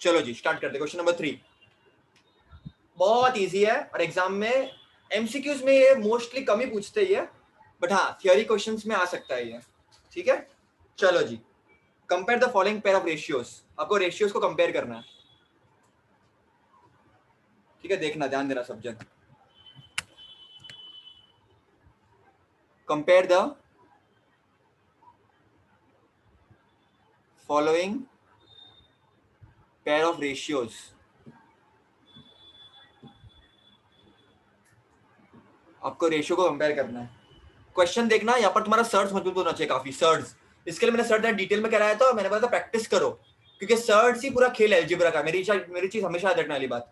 चलो जी स्टार्ट करते। Question number 3 बहुत इजी है और एग्जाम में एमसीक्यूज में ये मोस्टली कम ही पूछते ही है, बट हाँ थियोरी क्वेश्चंस में आ सकता है ये। ठीक है, चलो जी। Compare the following pair of ratios. आपको रेशियोज को कंपेयर करना है। ठीक है, देखना, ध्यान देना सब जन। Compare the following pair of ratios. आपको रेशियो को कंपेयर करना है। क्वेश्चन देखना, यहाँ पर तुम्हारा सर्च मजबूत होना चाहिए काफी। सर्च, इसके लिए मैंने सर्च डिटेल में कराया था, मैंने बोला था प्रैक्टिस करो, क्योंकि सर्च ही पूरा खेल है अलजेब्रा का। मेरी चीज हमेशा याद रखने वाली बात,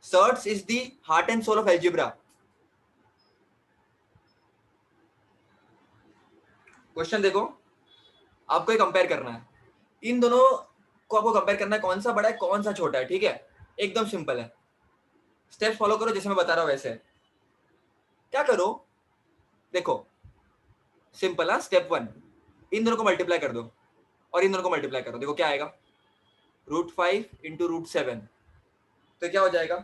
search is the heart and soul of algebra. Question देखो, आपको ये कंपेयर करना है, इन दोनों को आपको कंपेयर करना है, कौन सा बड़ा है कौन सा छोटा है। ठीक है, एकदम सिंपल है। स्टेप्स फॉलो करो जैसे मैं बता रहा हूं वैसे। क्या करो, देखो सिंपल है। स्टेप 1, इन दोनों को मल्टीप्लाई कर दो और इन दोनों को मल्टीप्लाई करो। देखो क्या आएगा, √5 इंटू √7। तो क्या हो जाएगा,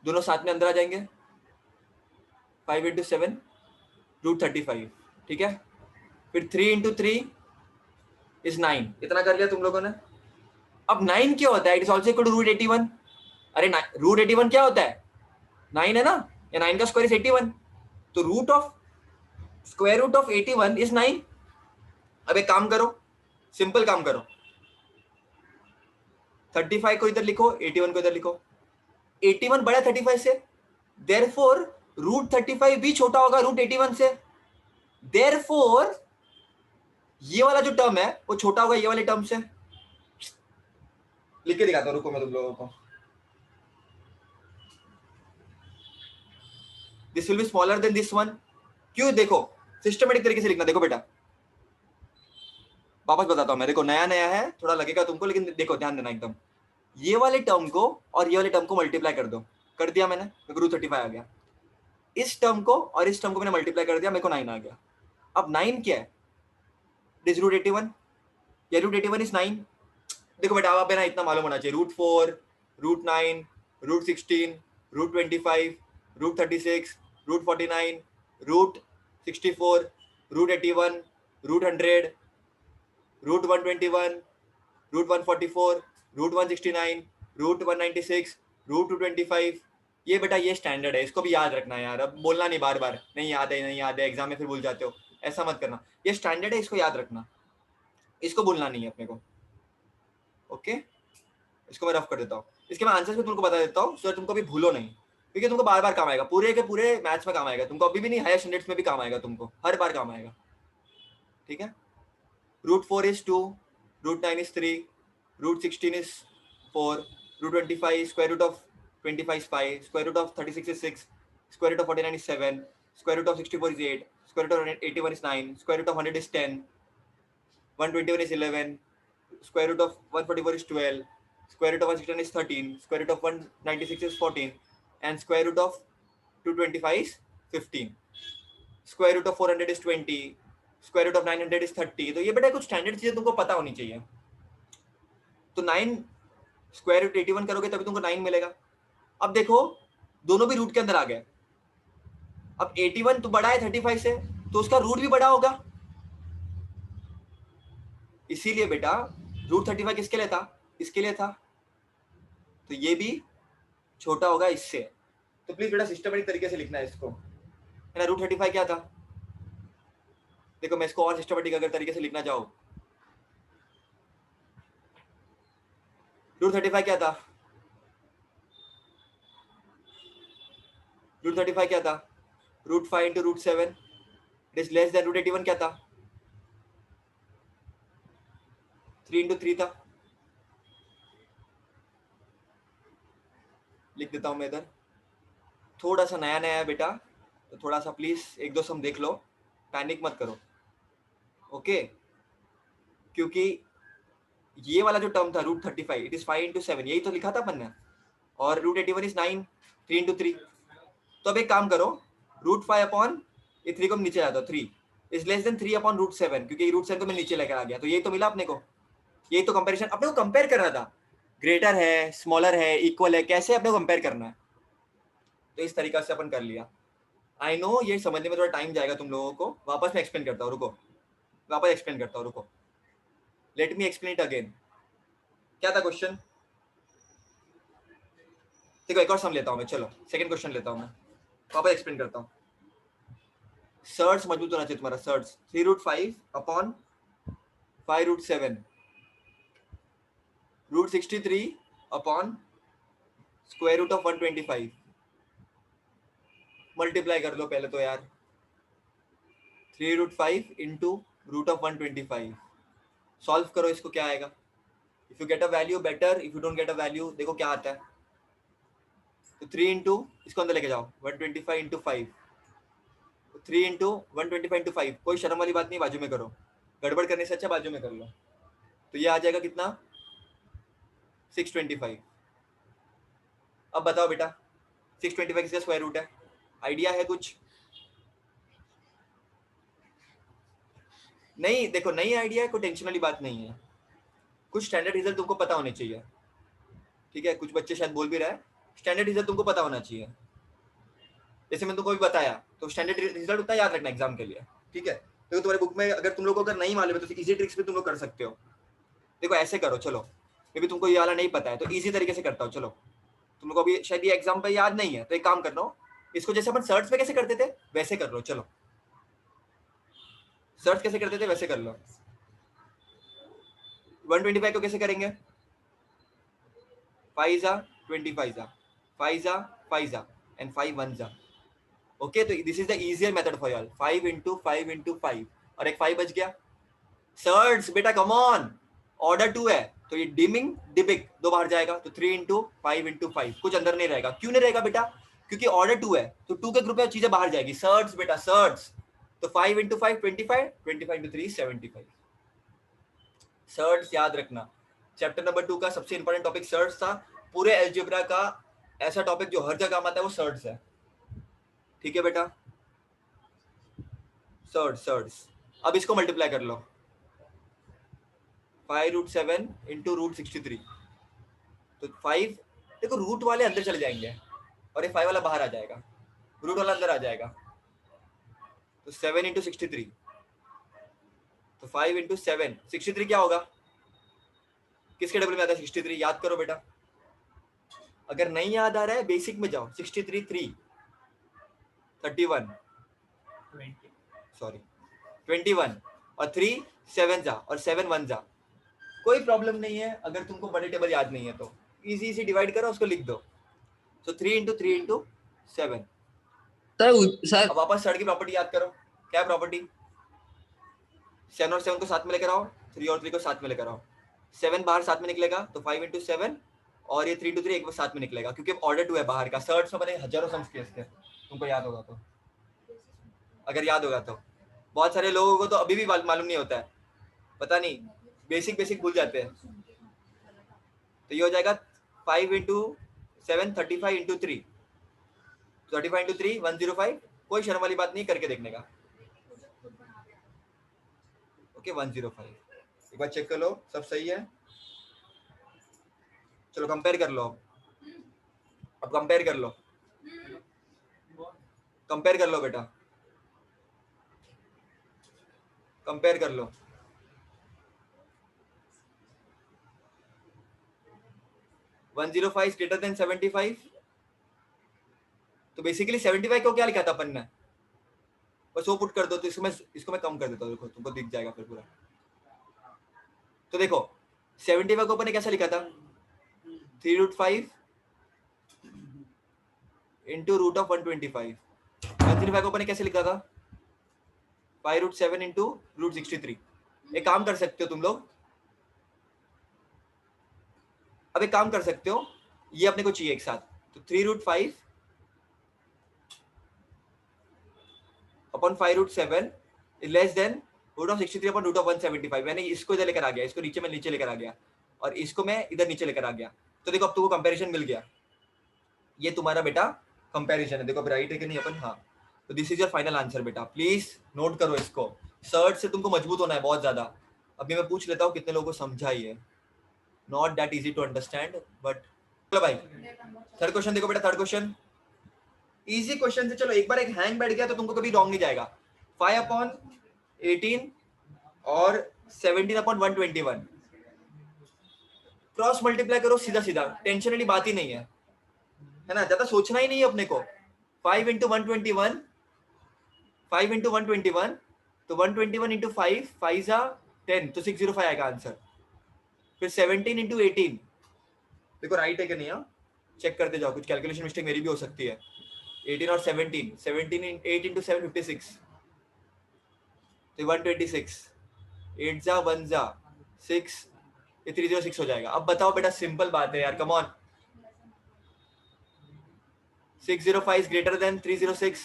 दोनों साथ में अंदर आ जाएंगे। 5 इंटू 7 √35। ठीक है, फिर 3 इंटू 3 इज 9। इतना कर लिया तुम लोगों ने। अब 9 क्या होता है, it is also equal to √81। अरे √81 क्या होता है, 9 है ना, या 9 का स्क्वायर इज 81। तो स्क्वायर रूट ऑफ 81 इज 9। अब एक काम करो, सिंपल काम करो, 35 को इधर लिखो, 81 को इधर लिखो। 81 बड़ा 35 से, देयरफॉर √35 भी छोटा होगा √81 से। देयरफॉर ये वाला जो टर्म है वो छोटा होगा ये वाले टर्म से। लिख के दिखाता हूं, रुको मैं तुम लोगों को। This will be smaller than this one. क्यों, देखो सिस्टमेटिक तरीके से लिखना। देखो बेटा, वापस बताता हूं मैं। देखो नया नया है, थोड़ा लगेगा तुमको, लेकिन देखो ध्यान देना एकदम। ये वाले टर्म को और ये वाले टर्म को मल्टीप्लाई कर दो। कर दिया मैंने, √35 आ गया। इस टर्म को और इस टर्म को मैंने मल्टीप्लाई कर दिया, मेरे को 9 आ गया। अब 9 क्या है, इज √81, या √81 इज 9। देखो बेटा, आप ना इतना मालूम होना चाहिए, √4, √9, √16, √25, √36, √49, √64, √81, √100, √121, √144, √169, √196, √225। ये बेटा ये स्टैंडर्ड है, इसको भी याद रखना है यार। अब बोलना नहीं बार बार, नहीं याद है नहीं याद है, एग्जाम में फिर भूल जाते हो, ऐसा मत करना। ये स्टैंडर्ड है, इसको याद रखना, इसको भूलना नहीं है अपने को। ओके, इसको मैं रफ कर देता हूँ। इसके मैं आंसर्स भी तुमको बता देता हूँ, सो तुमको भी भूलो नहीं, क्योंकि तुमको बार बार काम आएगा, पूरे के पूरे मैथ्स में काम आएगा तुमको, अभी भी नहीं हायर स्टैंडर्ड्स में भी काम आएगा तुमको, हर बार काम आएगा। ठीक है, √4 is 2, √9 is 3, √16 is 4, √25, square root of 25 is 5, square root of 36 is 6, square root of 49 is 7, square root of 64 is 8, square root of 81 is 9, square root of 100 is 10, 121 is 11, square root of 144 is 12, square root of 169 is 13, square root of 196 is 14, and square root of 225 is 15. Square root of 400 is 20, square root of 900 is 30. तो ये बेटा कुछ standard चीजें तुमको पता होनी चाहिए। तो 9 स्क्वायर रूट 81 करोगे तभी तुमको 9 मिलेगा। अब देखो दोनों भी रूट के अंदर आ गए। अब 81 तो बड़ा है 35 से, तो उसका रूट भी बड़ा होगा, इसीलिए बेटा √35 किसके लिए था, इसके लिए था, तो ये भी छोटा होगा इससे। तो प्लीज बेटा सिस्टमेटिक तरीके से लिखना है इसको, है ना। √35 क्या था, देखो मैं इसको और सिस्टमेटिक अगर तरीके से लिखना चाहूँ, √35 क्या था, √35 क्या था, √5 into √7 it is less then √81 क्या था, 3 इंटू 3 था। लिख देता हूं मैं इधर, थोड़ा सा नया नया है बेटा, तो थोड़ा सा प्लीज एक दो सम देख लो, पैनिक मत करो। ओके, क्योंकि ये वाला जो टर्म था √35 इट इज 5 इंटू 7, यही तो लिखा था अपन ने, और √81 इज 9, 3 इंटू 3। तो अब एक काम करो, √5 अपॉन ये 3 को नीचे जाता, 3 इज लेस देन 3 अपॉन √7, क्योंकि √7 को मैं नीचे लेकर आ गया, तो ये तो मिला अपने को ये तो कंपैरिजन अपने को कंपेयर कर रहा था, ग्रेटर है, स्मॉलर है, इक्वल है, कैसे अपने को कंपेयर करना है। तो इस तरीका से अपन कर लिया। आई नो ये समझने में थोड़ा टाइम जाएगा तुम लोगों को, वापस मैं एक्सप्लेन करता हूँ, रुको, वापस एक्सप्लेन करता हूँ, रुको, let me explain it again. क्या था क्वेश्चन? देखो एक और सम लेता हूँ मैं, चलो सेकंड क्वेश्चन लेता हूँ मैं, वापस एक्सप्लेन करता हूँ। सर्ट्स मजबूत होना चाहिए तुम्हारा, surds 3√5 upon 5√7 √63 upon square root of 125। Multiply कर लो पहले तो यार, 3√5 इंटू रूट ऑफ 125। सॉल्व करो इसको, क्या आएगा? If you get a value better, if you don't get a value देखो क्या आता है। तो 3 इंटू, इसको अंदर लेके जाओ, 125 इंटू 5, 3 इंटू 125 इंटू 5, कोई शर्म वाली बात नहीं, बाजू में करो, गड़बड़ करने से अच्छा बाजू में कर लो। तो ये आ जाएगा कितना? 625। अब बताओ बेटा 625 किसका स्क्वायर रूट है? आइडिया है कुछ? नहीं देखो, नई आइडिया है, कोई टेंशन वाली बात नहीं है, कुछ स्टैंडर्ड रिजल्ट तुमको पता होने चाहिए, ठीक है? कुछ बच्चे शायद बोल भी रहा है, स्टैंडर्ड रिजल्ट तुमको पता होना चाहिए। जैसे मैं तुमको भी बताया, तो स्टैंडर्ड रिजल्ट उतना याद रखना एग्जाम के लिए, ठीक है? तो तुम्हारे बुक में अगर तुम लोग को अगर नहीं मालूम है तो इजी ट्रिक्स भी तुम लोग कर सकते हो। देखो ऐसे करो, चलो मे भी तुमको ये वाला नहीं पता है तो इजी तरीके से करता हूँ। चलो तुम लोग को अभी शायद ये एग्जाम पे याद नहीं है, तो एक काम कर लो, इसको जैसे अपन सर्च पे कैसे करते थे वैसे कर लो। चलो सर्च कैसे करते थे वैसे कर लो। 125 को कैसे करेंगे? 5 जा 25 जा, 5 जा 5 जा एंड 5 1 जा। ओके, तो this is the easier method for y'all. 5 into 5 into 5 और एक 5 बच गया। सर्च बेटा कम ऑन, ऑर्डर 2 है तो ये डिमिंग डिबिग दो बाहर जाएगा, तो 3 इंटू 5 इंटू 5, कुछ अंदर नहीं रहेगा। क्यों नहीं रहेगा बेटा? क्योंकि ऑर्डर 2 है तो 2 के ग्रुप में चीजें बाहर जाएगी। सर्च बेटा सर्च, तो 5 इंटू 5 25, 25 इंटू 3 75। सर्च याद रखना, चैप्टर नंबर 2 का सबसे इंपॉर्टेंट टॉपिक सर्च था। पूरे एल्जेब्रा का ऐसा टॉपिक जो हर जगह आता है वो सर्च है, ठीक है बेटा? Search search. अब इसको मल्टीप्लाई कर लो, 5√7 इंटू √63। तो 5, देखो रूट वाले अंदर चले जाएंगे और ये 5 वाला बाहर आ जाएगा, रूट वाला अंदर आ जाएगा। तो 7 इंटू 63, तो 5 इंटू 7, 63 क्या होगा? किसके टेबल में आता है 63? याद करो बेटा, अगर नहीं याद आ रहा है बेसिक में जाओ। 63 3 31, सॉरी 21 और 3 7 जा और 7 1 जा। कोई प्रॉब्लम नहीं है अगर तुमको बड़े टेबल याद नहीं है तो इजी इजी डिवाइड करो, उसको लिख दो। तो 3 इंटू 3 इंटू 7। सर अब वापस सर की प्रॉपर्टी याद करो, क्या प्रॉपर्टी? 7 और 7 को साथ में लेकर आओ, 3 और 3 को साथ में लेकर आओ। 7 बाहर साथ में निकलेगा तो 5 इंटू 7 और ये 3 इंटू 3 एक बार साथ में निकलेगा, क्योंकि ऑर्डर 2 है बाहर का। सर्च में मैंने हजारों सम्स किए थे, तुमको याद होगा तो, अगर याद होगा तो। बहुत सारे लोगों को तो अभी भी मालूम नहीं होता है, पता नहीं, बेसिक बेसिक भूल जाते हैं। तो ये हो जाएगा 5 इंटू 7 35 इंटू 3, 35 इंटू 3 105। कोई शर्म वाली बात नहीं, करके देखने का। ओके 105, एक बार चेक कर लो सब सही है। चलो कंपेयर कर लो, अब कंपेयर कर लो, कंपेयर कर लो बेटा, कंपेयर कर लो। One 105 greater than 75। तो बेसिकली 75 को क्या लिखा था अपन ने? बस वो पुट कर दो, तो इसको मैं कम कर देता हूँ, देखो तुमको दिख जाएगा फिर पूरा। तो देखो 75 को अपन ने कैसा लिखा था? 3√5 इंटू रूट ऑफ 125। 105 को अपन ने कैसे लिखा था? 5√7 इंटू √63। एक काम कर सकते हो तुम लोग, अब एक काम कर सकते हो, ये अपने को चाहिए एक साथ, तो 3√5 upon 5√7 is less than root of 63 upon root of 175। मैंने इसको इधर लेकर आ गया, इसको नीचे में नीचे लेकर आ गया और इसको मैं इधर नीचे लेकर आ गया। तो देखो अब तुमको कंपैरिजन मिल गया, ये तुम्हारा बेटा कंपैरिजन है। देखो अब राइट है कि नहीं अपन, हाँ। तो this is your final answer बेटा, प्लीज नोट करो इसको। सर्च से तुमको मजबूत होना है बहुत ज्यादा, अभी मैं पूछ लेता हूँ कितने लोगों को समझा ही है. Not that easy to understand but चलो भाई थर्ड क्वेश्चन देखो बेटा. थर्ड क्वेश्चन इजी क्वेश्चन से. चलो एक बार एक हैंग बैठ गया तो तुमको कभी रॉन्ग नहीं जाएगा. 5/18 और 17/121 क्रॉस मल्टीप्लाई करो सीधा सीधा. टेंशन वाली बात ही नहीं है ना. ज्यादा सोचना ही नहीं है अपने को. 5 into 121 5 into 121 तो 121 into 5 5 जा 10 तो 605 आएगा आंसर. फिर 17 into 18 देखो राइट है कि नहीं. चेक करते जाओ, कुछ कैलकुलेशन मिस्टेक मेरी भी हो सकती है. 18 और 17 8 into 7 56 तो 126 8 जा 1 जा 6 ये 306 हो जाएगा. अब बताओ बेटा सिंपल बात है यार. Come on. 605 is greater than 306.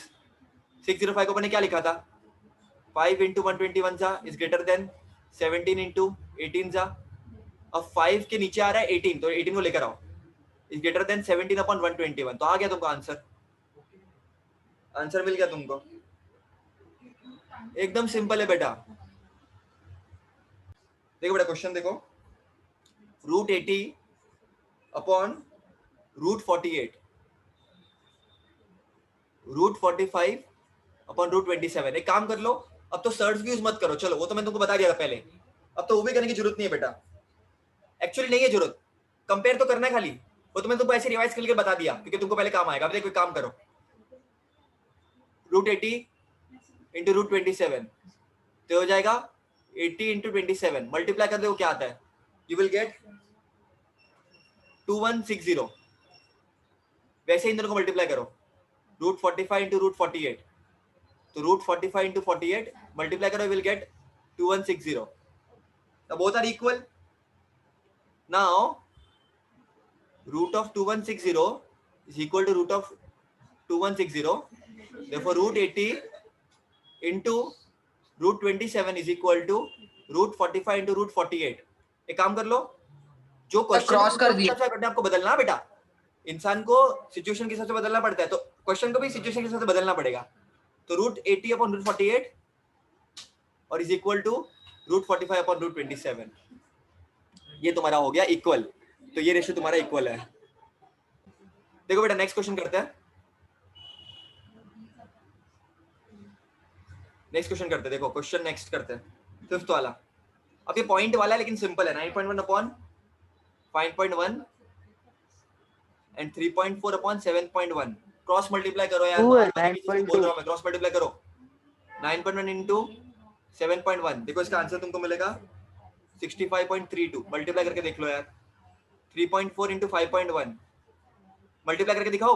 605 को मैंने क्या लिखा था? 5 into 121 जा इज ग्रेटर देन 17 into 18 जा. अब 5 के नीचे आ रहा है 18 तो 18 को लेकर आओ. इज ग्रेटर देन 17/121 तो आ गया तुमको आंसर. आंसर मिल गया तुमको. एकदम सिंपल है बेटा. देखो बेटा क्वेश्चन देखो. √80 अपॉन √48 √45 अपॉन √27. एक काम कर लो, अब तो सर्च यूज मत करो. चलो वो तो मैंने तुमको बता दिया था पहले. अब तो वो भी करने की जरूरत नहीं है बेटा. एक्चुअली नहीं है जरूरत. कंपेयर तो करना है खाली. वो तो मैंने तुमको ऐसे रिवाइज करके बता दिया क्योंकि तुमको पहले काम आएगा. अब देखो काम करो. √80 इंटू √27 तो हो जाएगा 80 इंटू 27. मल्टीप्लाई कर दो क्या आता है. You will get 2160. वैसे इन दोनों को मल्टीप्लाई करो. √45 इंटू √48 तो √45 इंटू 48 मल्टीप्लाई करो. You will get 2160. Now both are equal. Now root of 2160 is equal to root of 2160. Therefore √80 into √27 is equal to √45 into √48. एक काम कर लो, जो क्वेश्चन क्रॉस कर दिया. अपने आपको बदलना बेटा. इंसान को सिचुएशन के हिसाब से बदलना पड़ता है तो क्वेश्चन को भी सिचुएशन के हिसाब से बदलना पड़ेगा. तो √80 अपॉन √48 और इज इक्वल टू √45 अपॉन √27. ये तुम्हारा हो गया इक्वल. तो ये रेशियो तुम्हारा इक्वल है. देखो बेटा नेक्स्ट क्वेश्चन करते हैं. नेक्स्ट क्वेश्चन करते हैं. देखो क्वेश्चन नेक्स्ट करते हैं. फिफ्थ वाला. अब ये पॉइंट वाला है लेकिन सिंपल है. 9.1 upon 5.1 and 3.4 upon 7.1. Cross multiply करो यार. बोल रहा हूं मैं क्रॉस मल्टीप्लाई करो. 9.1 इंटू 7.1 देखो इसका आंसर तुमको मिलेगा 65.32. मल्टीप्लाई करके देख लो यार. 3.4 इंटू 5.1 मल्टीप्लाई करके दिखाओ.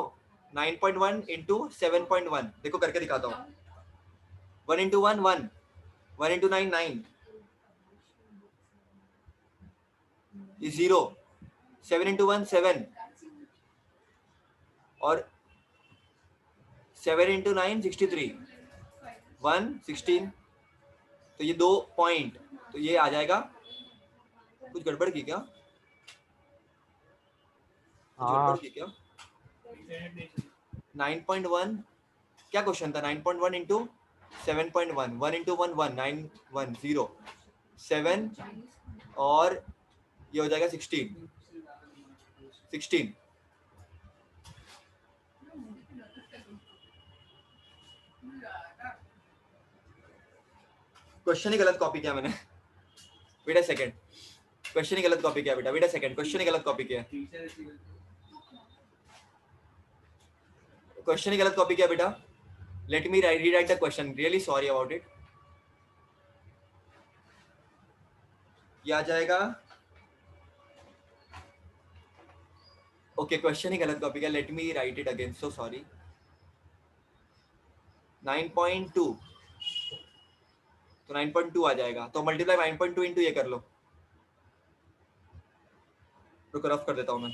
9.1 इंटू 7.1 देखो करके दिखाता हूँ. 1 इंटू 1 1 1 इंटू 9 9 0. 7 इंटू 1 7 और 7 इंटू 9 63 1 16. तो ये 2 पॉइंट तो ये आ जाएगा. कुछ गड़बड़ की क्या? गड़बड़ की क्या? 9.1 क्या क्वेश्चन था? 9.1 इंटू 7.1 1 इंटू 1 1 9 1 0 7 और ये हो जाएगा 16. क्वेश्चन ही गलत कॉपी किया मैंने. Wait a second. क्वेश्चन ही गलत कॉपी किया बेटा. Wait a second. क्वेश्चन ही गलत कॉपी किया. क्वेश्चन ही गलत कॉपी किया बेटा. Let me rewrite the question. Really sorry about it. ये आ जाएगा. ओके क्वेश्चन ही गलत कॉपी किया. Let me write it again. So sorry. 9.2 तो 9.2 आ जाएगा. तो मल्टीप्लाई 9.2 इंटू ये कर लो. रुको रफ कर देता हूं मैं.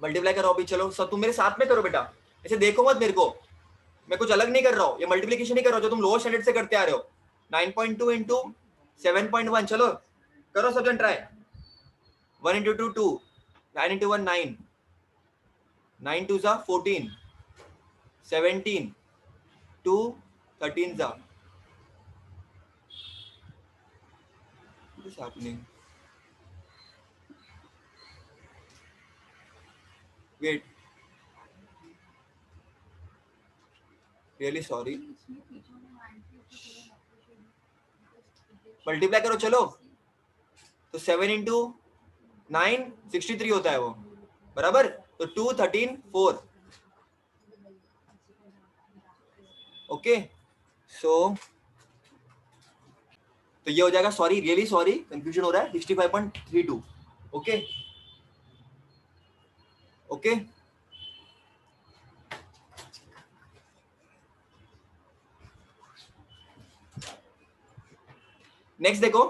मल्टीप्लाई करो अभी. चलो सब तुम मेरे साथ में करो बेटा. ऐसे देखो मत मेरे को. मैं कुछ अलग नहीं कर रहा हूँ. ये मल्टीप्लिकेशन नहीं कर रहा हूँ जो तुम लोअर स्टैंडर्ड से करते आ रहे हो. 9.2 इंटू 7.1. चलो करो सब जन ट्राई. 1 इंटू 2 2 9 इंटू 1 9 9 2 14 17 2 13 जा. What is happening? Wait. Really sorry. Multiply करो चलो. तो 7 इंटू 9 63 होता है वो, बराबर. तो 2 13 4. ओके. सो तो ये हो जाएगा. सॉरी, रियली सॉरी, कंफ्यूजन हो रहा है. 65.32. Okay okay. नेक्स्ट देखो,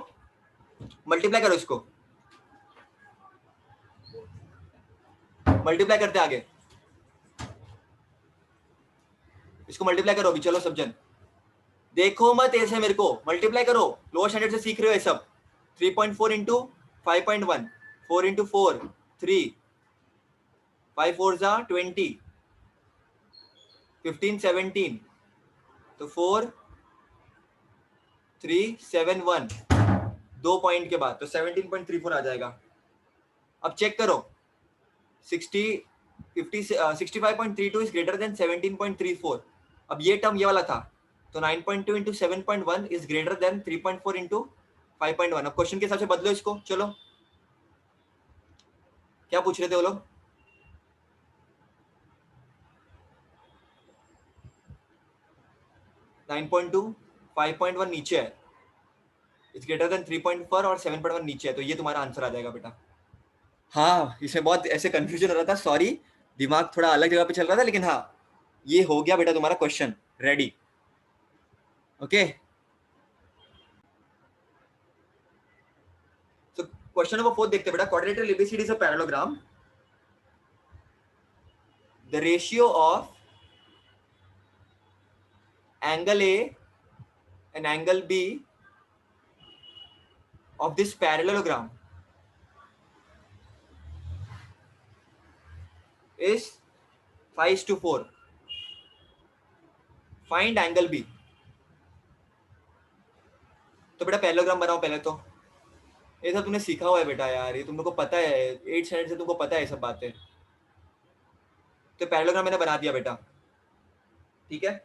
मल्टीप्लाई करो इसको. मल्टीप्लाई करते आगे. इसको मल्टीप्लाई करो अभी. चलो सब जन देखो मत ऐसे, मेरे को मल्टीप्लाई करो. लोअर स्टैंडर्ड से सीख रहे हो ये सब. 3.4 इंटू 5.1, 4 इंटू 4 3, 5 4 जा 20, 15 17. तो 4 3 7 1, 2 पॉइंट के बाद तो 17.34 आ जाएगा. अब चेक करो. 65.32 इज ग्रेटर देन 17.34. अब ये टर्म ये वाला था, तो 9.2 into 7.1 is greater than 3.4 into 5.1. अब क्वेश्चन के हिसाब से बदलो इसको. चलो क्या पूछ रहे थे वो लोग? .2 5.1 नीचे है, इट्स ग्रेटर देन 3.4 और 7.1 नीचे है. तो ये तुम्हारा आंसर आ जाएगा बेटा. हाँ, इसमें बहुत ऐसे कंफ्यूजन हो रहा था. सॉरी, दिमाग थोड़ा अलग जगह पे चल रहा था. लेकिन हाँ, ये हो गया बेटा तुम्हारा क्वेश्चन रेडी. ओके. तो क्वेश्चन नंबर 4 देखते हैं बेटा. Quadrilateral ABCD is a parallelogram. The ratio of angle A and angle B of this parallelogram is 5:4. Find angle B. तो बेटा पैरेललोग्राम बनाओ पहले. तो ये सब तुमने सीखा हुआ है बेटा यार, ये तुम लोग को पता है. 8th स्टैंडर्ड से तुमको पता है ये सब बातें. तो पैरेललोग्राम मैंने बना दिया बेटा. ठीक है.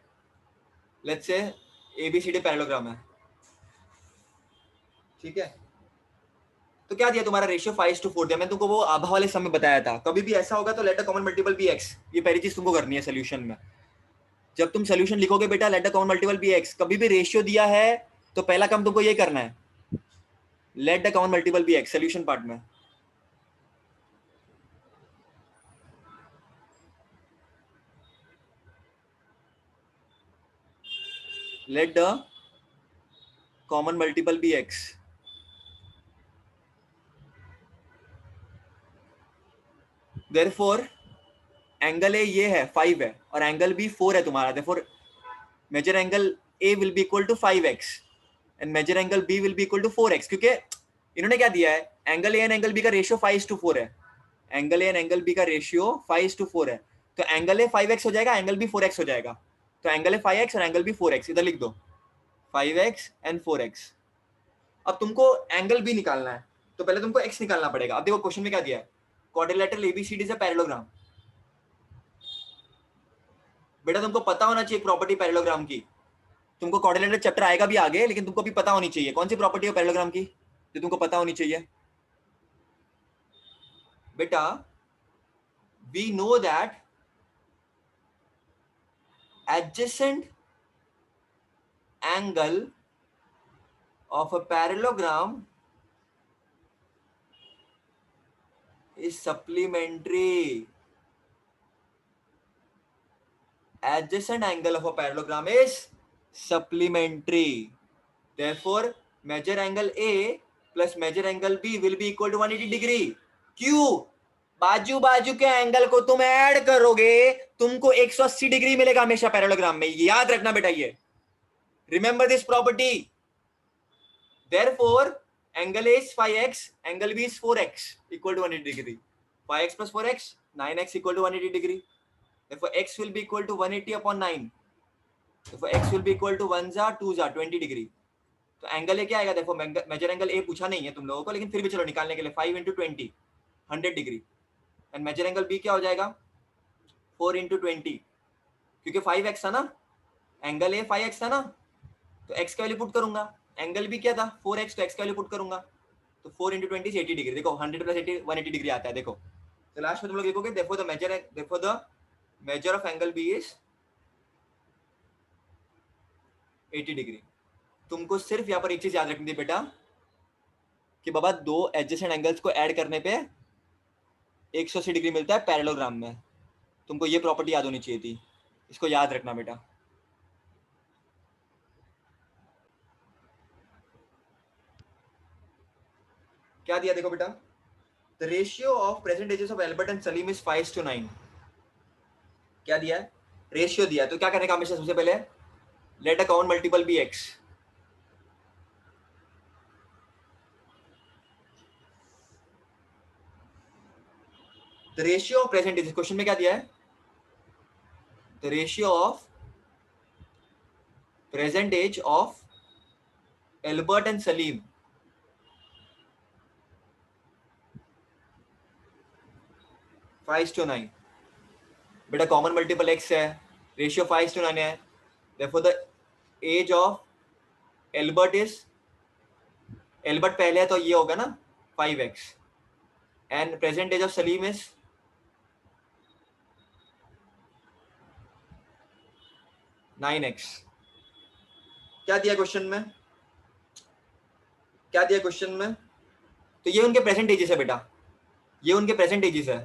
लेट्स से एबीसीडी पैरेललोग्राम है. ठीक है. तो क्या दिया तुम्हारा रेशियो 5:4 दिया. मैंने तुमको वो आभा वाले समय बताया था. कभी भी ऐसा होगा तो let a common multiple be x. ये पहली चीज तुमको करनी है सोल्यूशन में. जब तुम सोल्यूशन लिखोगे बेटा, let the common multiple be x. कभी भी रेशियो दिया है तो पहला काम तुमको ये करना है, let the common multiple be x. Solution part में let the common multiple be x. Therefore angle A ये है 5 है और एंगल बी 4 है तुम्हारा. Therefore measure angle A will be equal to 5x and measure angle B will be equal to 4x. क्योंकि इन्होंने क्या दिया है, angle A and angle B का रेशियो 5:4 है. Angle A and angle B का रेशियो 5:4 है. तो एंगल ए 5x हो जाएगा, एंगल बी 4x हो जाएगा. तो एंगल ए 5x और एंगल बी 4x. इधर लिख दो 5x एंड 4x. अब तुमको एंगल बी निकालना है तो पहले तुमको x निकालना पड़ेगा. अब देखो क्वेश्चन में क्या दिया है, quadrilateral ABCD is a parallelogram. बेटा तुमको पता होना चाहिए प्रॉपर्टी पैरेललोग्राम की. तुमको क्वाड्रिलेटरल चैप्टर आएगा भी आगे, लेकिन तुमको भी पता होनी चाहिए कौन सी प्रॉपर्टी है पैरेललोग्राम की जो तुमको पता होनी चाहिए. बेटा we know that adjacent angle of a parallelogram is supplementary. Adjacent angle of a parallelogram is supplementary. Therefore, measure angle A plus measure angle B will be equal to 180 degree. क्यों? बाजू बाजू के एंगल को तुम add करोगे, तुमको 180 degree मिलेगा हमेशा पैरेललोग्राम में. याद रखना बेटा ये. Remember this property. Therefore, angle A is 5x, angle B is 4x equal to 180 degree. 5x plus 4x, 9x equal to 180 degree. therefore x will be equal to 180 upon 9, therefore x will be equal to 1 जा 2 जा 20 degree. तो angle A क्या आएगा? देखो major angle ए पूछा नहीं है तुम लोगों को, लेकिन फिर भी चलो निकालने के लिए 5 into 20 100 degree, and measure angle B क्या हो जाएगा? 4 इंटू 20, क्योंकि 5x था ना, एंगल ए 5x था ना, तो x का वैल्यू पुट करूंगा, एंगल भी क्या था 4x, तो x का वैल्यू पुट करूंगा, तो 4 इंटू 20 80 डिग्री। देखो 100 प्लस 80 180 डिग्री आता है। देखो तो लास्ट में तुम लोग लिखोगे देखो the measure of angle B is 80 degree. तुमको सिर्फ यहाँ पर एक चीज याद रखनी थी बेटा कि बाबा दो एडजेसेंट एंगल्स को ऐड करने पे 180 डिग्री मिलता है पैरेललोग्राम में। तुमको ये प्रॉपर्टी याद होनी चाहिए थी, इसको याद रखना बेटा। क्या दिया देखो बेटा, the ratio of present edges of Albert and Salim is 5:9। क्या दिया है? रेशियो दिया है। तो क्या करने का हमेशा सबसे पहले, let a common multiple be x। The ratio of present ages, question में क्या दिया है? The ratio of present age of Albert and Salim five to nine. बेटा कॉमन मल्टीपल x है, रेशियो 5:9 है, therefore the age of Albert is, Albert पहले है तो ये होगा ना 5x, and present age of Salim is 9x। क्या दिया क्वेश्चन में? क्या दिया क्वेश्चन में? तो ये उनके प्रेजेंट एजेस है बेटा, ये उनके प्रेजेंट एजेस है।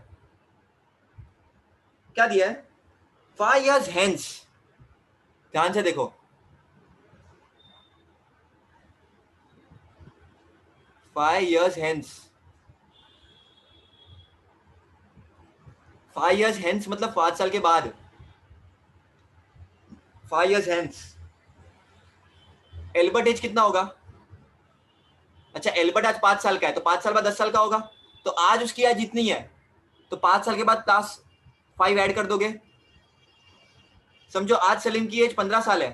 क्या दिया है? 5 years hence, ध्यान से देखो, 5 years hence, 5 years hence मतलब 5 साल के बाद, 5 years hence एल्बर्ट एज कितना होगा? अच्छा एल्बर्ट आज 5 साल का है, तो 5 साल बाद 10 साल का होगा, तो आज उसकी एज जितनी है, तो 5 साल के बाद प्लस 5 ऐड कर दोगे। समझो आज सलीम की एज 15 साल है,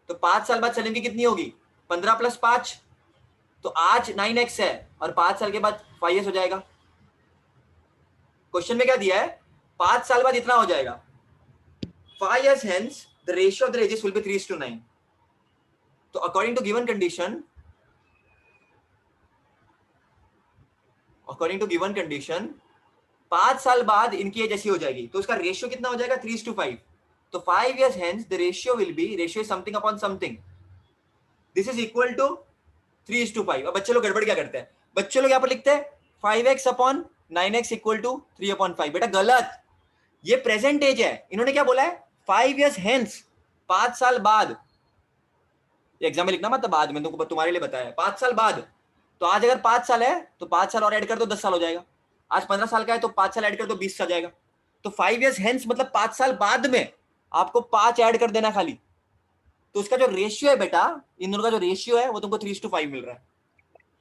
तो 5 साल बाद सलीम की कितनी होगी? 15 प्लस 5, तो आज 9x है और 5 साल के बाद 5s हो जाएगा। क्वेश्चन में क्या दिया है? 5 साल बाद इतना हो जाएगा। 5 years hence the ratio of the ages will be 3:9। तो according to given condition 5 साल बाद इनकी एज ऐसी हो जाएगी, तो उसका रेशियो कितना हो जाएगा? 3:5। तो 5 years hence the ratio will be, ratio is something upon something, this is equal to 3:5। अब बच्चे लोग गड़बड़ क्या करते हैं? बच्चे लोग यहाँ पर लिखते हैं 5x upon 9x equal to 3/5। बेटा गलत, ये प्रेजेंट एज है। इन्होंने क्या बोला है? 5 years hence, 5 साल बाद। एग्जाम में लिखना मत बाद में, तुमको तुम्हारे लिए बताया 5 साल बाद। तो आज अगर 5 साल है तो 5 साल और ऐड कर दो 10 साल हो जाएगा। आज 15 साल का है तो 5 साल ऐड कर दो 20 साल जाएगा। तो 5 years hence मतलब 5 साल बाद में आपको 5 ऐड कर देना खाली। तो उसका जो रेशियो है बेटा, इन दोनों का जो रेशियो है वो तुमको 3:5 मिल रहा है।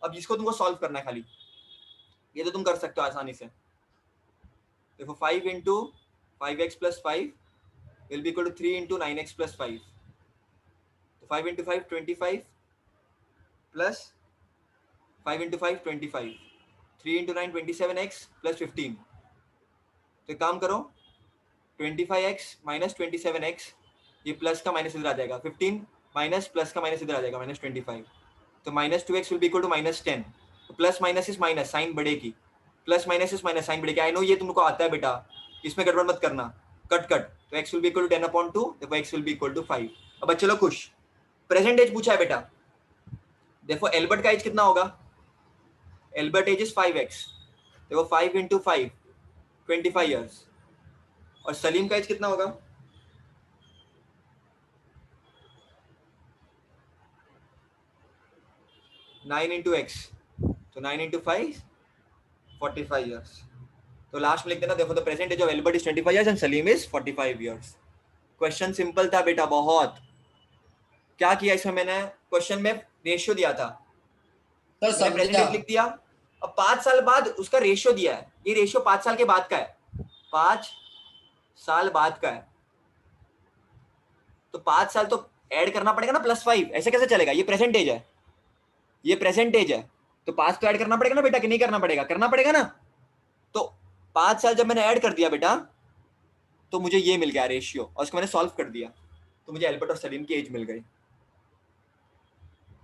अब जिसको तुमको सॉल्व करना है खाली, ये तो तुम कर सकते हो आसानी से। देखो 5 into 5x plus 5 will be equal to 3 into 9x plus 5। तो 5 into 5 25 plus 5 into 5 25, 3 into 9 27x plus 15। तो काम करो 25x माइनस 27x, ये प्लस का माइनस इधर आ जाएगा, 15 माइनस प्लस का माइनस इधर आ जाएगा माइनस 25। तो minus 2x will be equal to minus 10। तो plus minus is minus, sign बढ़ेगी, plus minus is minus, sign बढ़ेगी। आई नो ये तुमको आता है बेटा, इसमें गड़बड़ मत करना, कट कट। तो x will be equal to 10/2, देखो x will be equal to 5। अब बच्चे लोग खुश। प्रेजेंट एज पूछा है बेटा, देखो एल्बर्ट का एज कितना होगा? एल्बर्ट एज इज 5x, देखो 5 इंटू 5 25 ईयर्स। और सलीम का एज कितना होगा? 9 इंटू x, तो 9 इंटू 5 45 ईयर्स। तो लास्ट में लिख देना देखो the present age of Albert is 25 years and Salim is 45 years. Question simple था बेटा बहुत। क्या किया इसमें मैंने? क्वेश्चन में रेशियो दिया था, मैंने प्रेजेंट एज लिख दिया। अब 5 साल बाद उसका रेशियो दिया है, ये रेशियो 5 साल के बाद का है। 5 साल बाद का है, तो 5 साल तो ऐड करना पड़ेगा ना +5, ऐसे कैसे चलेगा? ये प्रेजेंट एज है, ये प्रेजेंट एज है, तो 5 तो ऐड करना पड़ेगा ना बेटा, कि नहीं करना पड़ेगा? करना पड़ेगा ना। तो 5 साल जब मैंने ऐड कर दिया बेटा, तो मुझे ये मिल गया रेशियो, और उसको मैंने सॉल्व कर दिया, तो मुझे एल्बर्ट और सलीम की एज मिल गई।